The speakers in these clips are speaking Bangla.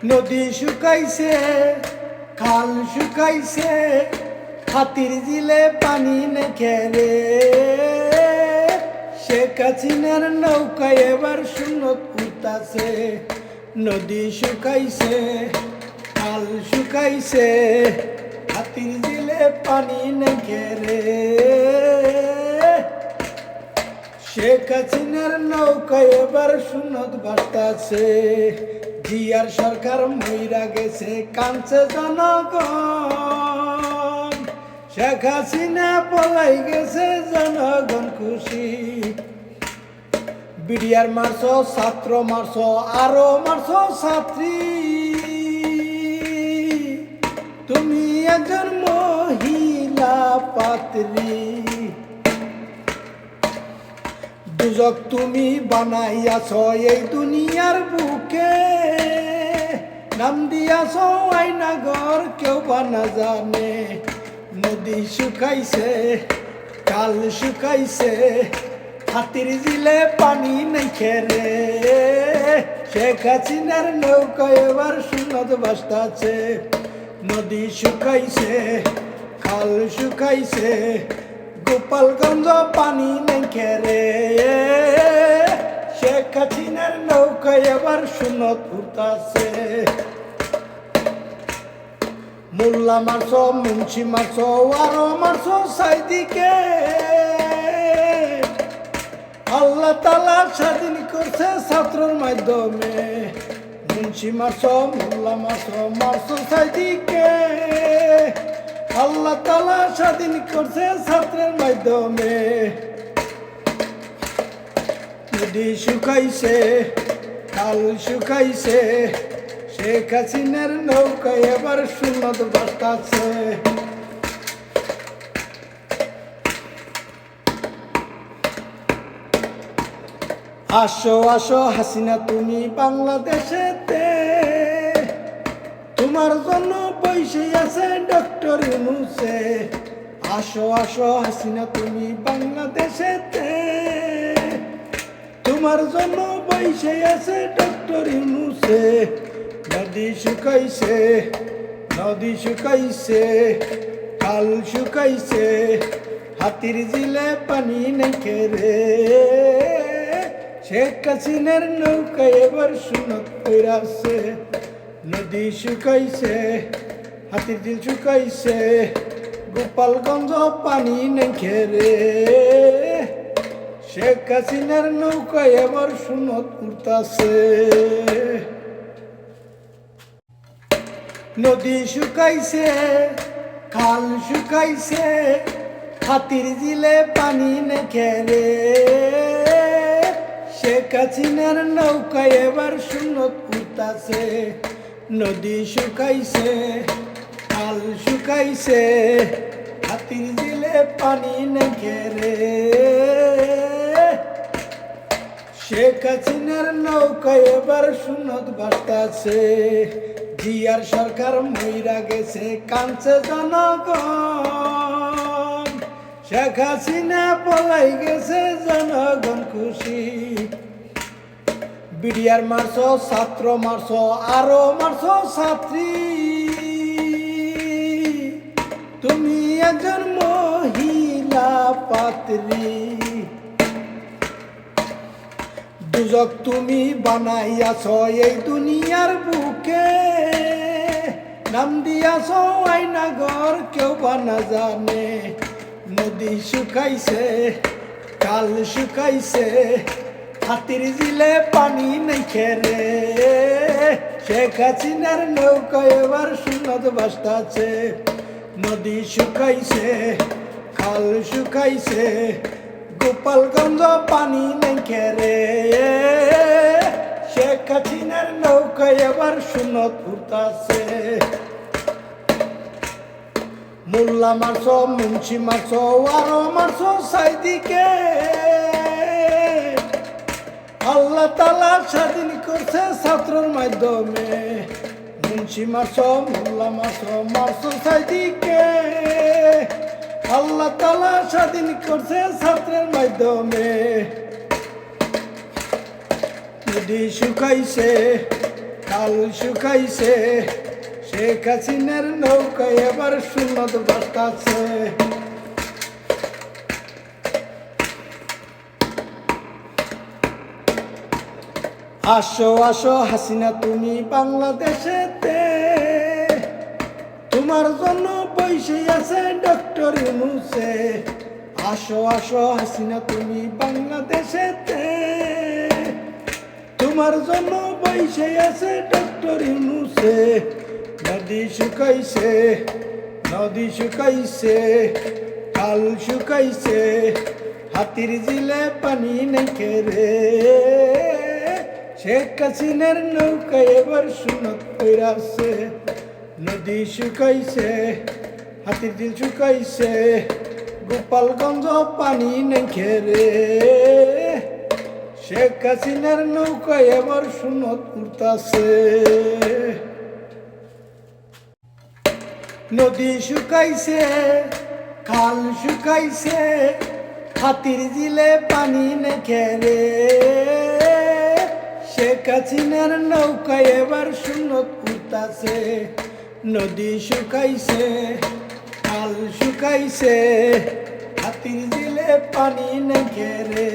নদী শুকাইছে, খাল শুকাইছে, হাতির জিলে পানি নেখে রে। শেখ হাসিনার নৌকায় এবার সুন্নত উঠতাছে। নদী শুকাইছে, খাল শুকাইছে, হাতির জিলে পানি নেখে রে। শেখ হাসিনার নৌকায় এবার সুন্নত বাজতাছে। জিয়ার সরকার মইরা গেছে, কাঁদছে জনগণ। শেখ হাসিনা পলাই গেছে, জনগণ খুশি। বিডিআর মারছো, ছাত্র মারছো, আরো মারছো ছাত্রী। তুমি একজন মহিলা পাত্রী। দুজক তুমি বানাইয়াছ এই দুনিয়ার বুকে। নাম দিয়াছ আয়নাঘর, কেউ বা না জানে। নদী শুকাইছে, কাল শুকাইছে, হাতির জিলে পানি নেখে রে। শেখ হাসিনার নৌকা এবার সুন্নত বাজতাছে। নদী শুকাইছে, খাল শুকাইছে, গোপালগঞ্জ পানি নেখে রে। শেখ হাসিনার নৌকা এবার সুন্নত উঠতাছে। মোল্লা মারছো, মুন্সি মারছো, আরো মারছো সাইদিকে। আল্লাহ তাআলা স্বাধীন করছে ছাত্রের মাধ্যমে। মুন্সি মারছো, মোল্লা মারছো, মারছো সাইদিকে। আল্লাহ তাআলা স্বাধীন করছে ছাত্রের মাধ্যমে। নদী শুকাইছে, খাল শুকাইছে, শেখ হাসিনার নৌকা এবার সুন্নত বাজতাছে। আসো আসো হাসিনা তুমি বাংলাদেশেতে। তোমার জন্য বসে আছে ডক্টর ইউনূসে। আসো আসো হাসিনা তুমি বাংলাদেশেতে। তোমার জন্য বসে আছে ডক্টর ইউনূসে। নদী শুকাইছে, নদী শুকাইছে, খাল শুকাইছে, হাতির জিলে পানি নেখে রে। শেখ হাসিনার নৌকা এবার সুন্নত কইরাছে। নদী শুকাইছে, হাতির জিল শুকাইছে, গোপালগঞ্জ পানি নেখে রে। শেখ হাসিনার নৌকা এবার সুন্নত উঠতাছে। নদী শুকাইছে, খাল শুকাইছে, হাতির জিলে পানি নেখে রে। শেখ হাসিনার নৌকা এবার সুন্নত উঠতাছে। নদী শুকাইছে, খাল শুকাইছে, হাতির জিলে পানি নেখে রে। শেখ হাসিনার নৌকা এবার সুন্নত বাজতাছে। জিয়ার সরকার মইরা গেছে, কাঁদছে জনগণ। শেখ হাসিনা পলাই গেছে, জনগণ খুশি। বিডিআর মারছো, ছাত্র মারছো, আরো মারছো ছাত্রী। তুমি একজন মহিলা পাত্রী। দুজক তুমি বানাইয়াছ এই দুনিয়ার বুকে। নাম দিয়াছ আয়নাঘর, কেউ বা না জানে। নদী শুকাইছে, কাল শুকাইছে, হাতির জিলে পানি নেখে রে। শেখ হাসিনার নৌকা এবার সুন্নত বাজতাছে। নদী শুকাইছে, খাল শুকাইছে, গোপালগঞ্জ পানি নেখে রে। শেখ হাসিনার নৌকা এবার সুন্নত উঠতাছে। মোল্লা মারছো, মুন্সি মারছো, আরো মারছো সাইদিকে। আল্লাহ তাআলা স্বাধীন করছে ছাত্রের মাধ্যমে। মুন্সি মারছো, মোল্লা মারছো, মারছো সাইদিকে। আল্লাহ তাআলা স্বাধীন করছে ছাত্রের মাধ্যমে। নদী শুকাইছে, কাল শুকাইছে, শেখ হাসিনার নৌকায় এবার সুন্নত বাজতাছে। আসো আসো হাসিনা তুমি বাংলাদেশেতে, তোমার জন্য বসে আছে ডক্টর ইউনূসে। আসো আসো হাসিনা তুমি বাংলাদেশেতে, তোমার জন্য বসে আছে ডক্টর ইউনূসে। নদী শুকাইছে, নদী শুকাইছে, খাল শুকাইছে, হাতির জিলে পানি নাইকে রে। শেখ হাসিনার নৌকা এবার সুন্নত কইরাছে। নদী শুকাইছে, হাতির দিল শুকাইছে, গোপালগঞ্জ পানি নাইকে রে। শেখ হাসিনার নৌকা এবার সুন্নত করতাছে। নদী শুকাইছে, খাল শুকাইছে, হাতির জিলে পানি নাইকে রে। শেখ হাসিনার নৌকা এবার সুন্নত করতাছে। নদী শুকাইছে, খাল শুকাইছে, হাতির জিলে পানি নাইকে রে।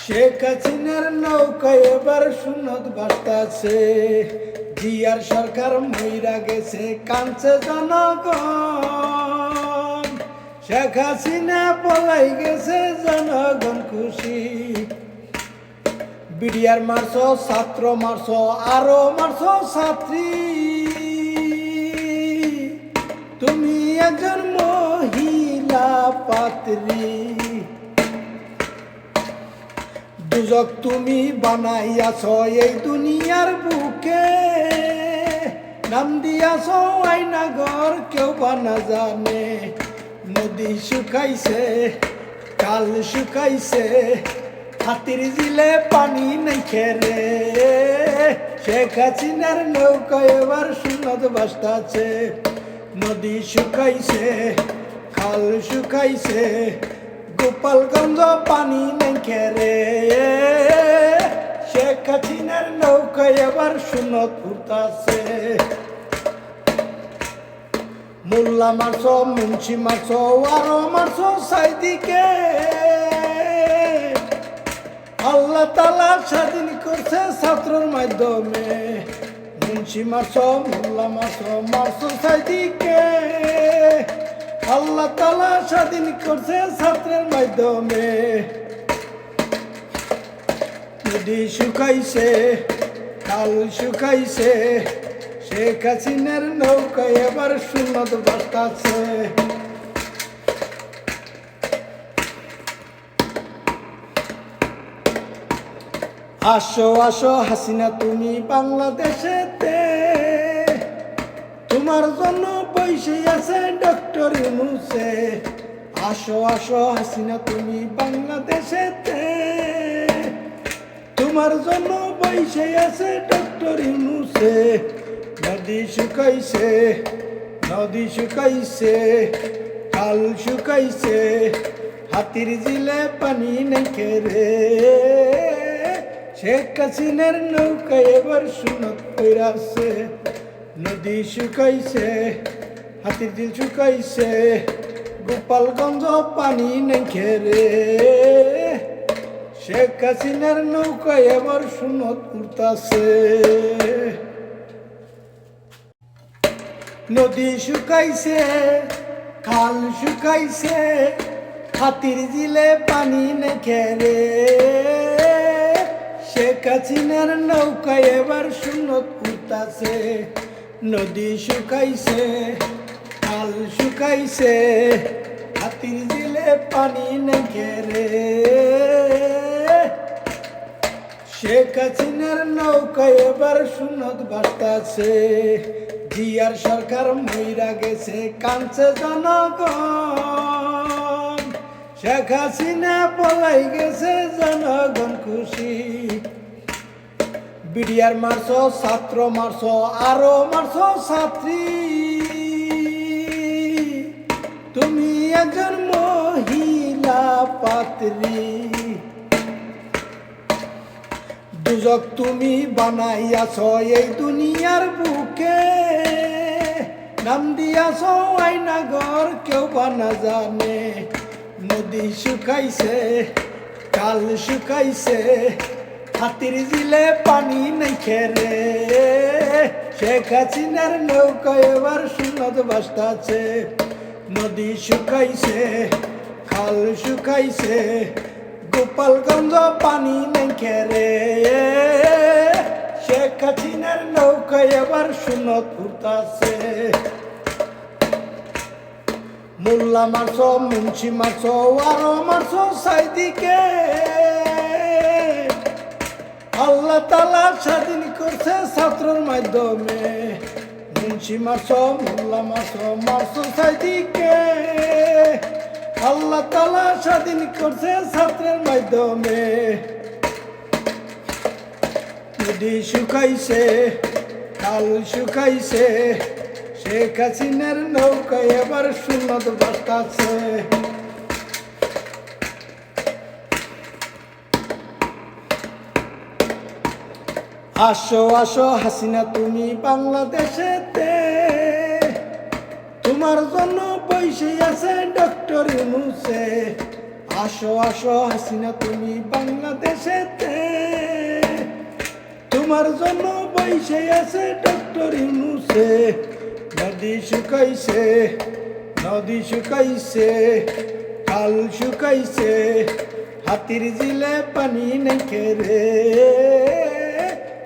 শেখ হাসিনার নৌকা এবার সুন্নত বাজতাছে। জিয়ার সরকার মইরা গেছে কাঁদছে জনগণ, শেখ হাসিনা পলাই গেছে জনগণ খুশি। বিডিআর মারছো, ছাত্র মারছো, আরো মারছো ছাত্রী। তুমি একজন মহিলা পাত্রী, দুজক তুমি বানাইয়াছ এই দুনিয়ার বুকে। নাম দিয়াছ আয়নাঘর, কেউ বানা জানে। নদী শুকাইছে, কাল শুকাইছে, হাতির জিলে পানি নাইকে রে। শেখ হাসিনার নৌকা এবার সুন্নত বাজতাছে। নদী শুকাইছে, খাল শুকাইছে, গোপালগঞ্জ পানি নাইকে রে। শেখ হাসিনার নৌকা এবার সুন্নত করতাছে। মোল্লা মারছো, মুন্সি মারছো, আরো মারছো সাইদিকে। আল্লাহ তাআলা স্বাধীন করছে ছাত্রের মাধ্যমে। মুন্সি মারছো, মোল্লা মারছো, মারছো সাইদিকে। আল্লাহ তাআলা স্বাধীন করছে ছাত্রের মাধ্যমে। নদী শুকাইছে, খাল শুকাইছে, শেখ হাসিনার নৌকা এবার সুন্নত বাজতাছে। আসো আসো হাসিনা তুমি বাংলাদেশেতে, তোমার জন্য বসে আছে ডক্টর ইউনূসে। আসো আসো হাসিনা তুমি বাংলাদেশেতে, তোমার জন্য বসে আছে ডক্টর ইউনূসে। নদী শুকাইছে, নদী শুকাইছে, খাল শুকাইছে, হাতির জিলে পানি নাইকে রে। শেখ হাসিনার নৌকা এবার সুন্নত কইরাছে। নদী শুকাইছে, হাতির দিল শুকাইছে, গোপালগঞ্জ পানি নাইকে রে। শেখ হাসিনার নৌকা এবার সুন্নত করতাছে। নদী শুকাইছে, খাল শুকাইছে, হাতির জিলে পানি নাইকে রে। শেখ হাসিনার নৌকা এবার সুন্নত করতাছে। নদী শুকাইছে, খাল শুকাইছে, হাতির জিলে পানি নাইকে রে। শেখ হাসিনার নৌকা এবার সুন্নত বাজতাছে। জিয়ার সরকার মইরা গেছে কাঁদছে জনগণ, শেখ হাসিনা পলাই গেছে জনগণ খুশি। বিডিআর মারছো, ছাত্র মারছো, আরো মারছো ছাত্রী। তুমি একজন মহিলা পাত্রী, দুজক তুমি বানাইয়াছ এই দুনিয়ার বুকে, নাম দিয়াছ আয়নাঘর কেউ বা না জানে। নদী শুকাইছে, কাল শুকাইছে, হাতির জিলে পানি নাই খেরে। শেখ হাসিনার নৌকা এবার শূন্যত বাসতাছে। নদী শুকাইছে, খাল শুকাইছে, গোপালগঞ্জ পানি নাই খেরে। শেখ হাসিনার নৌকা এবার শূন্যত ঘুরতাছে। মোল্লা মারছ, মুন্সি মারছ, আরো মারছ সাইদিকে। আল্লাহ তাআলা স্বাধীন করছে ছাত্রের মাধ্যমে। মুন্সি মারছ, মোল্লা মারছ, মারছ সাইদিকে। আল্লাহ তাআলা স্বাধীন করছে ছাত্রের মাধ্যমে। নদী শুকাইছে, খাল শুকাইছে, শেখ হাসিনার নৌকা এবার শূন্যত বাসতাছে। আসো আসো হাসিনা তুমি বাংলাদেশেতে, তোমার জন্য বসে আছে ডক্টর ইউনূসে। আসো আসো হাসিনা তুমি বাংলাদেশেতে, তোমার জন্য বসে আছে ডক্টর ইউনূসে। নদী শুকাইছে, নদী শুকাইছে, খাল শুকাইছে, হাতির জিলে পানি নাই খেরে।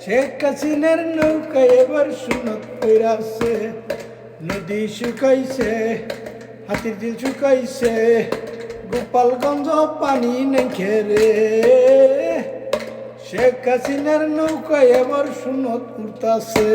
শেখ হাসিনার নৌকা এবার শূন্যত কইরাছে। নদী শুকাইছে, হাতির জিল শুকাইছে, গোপালগঞ্জ পানি নাই খেরে। শেখ হাসিনার নৌকা এবার শূন্যত ঘুরতাছে।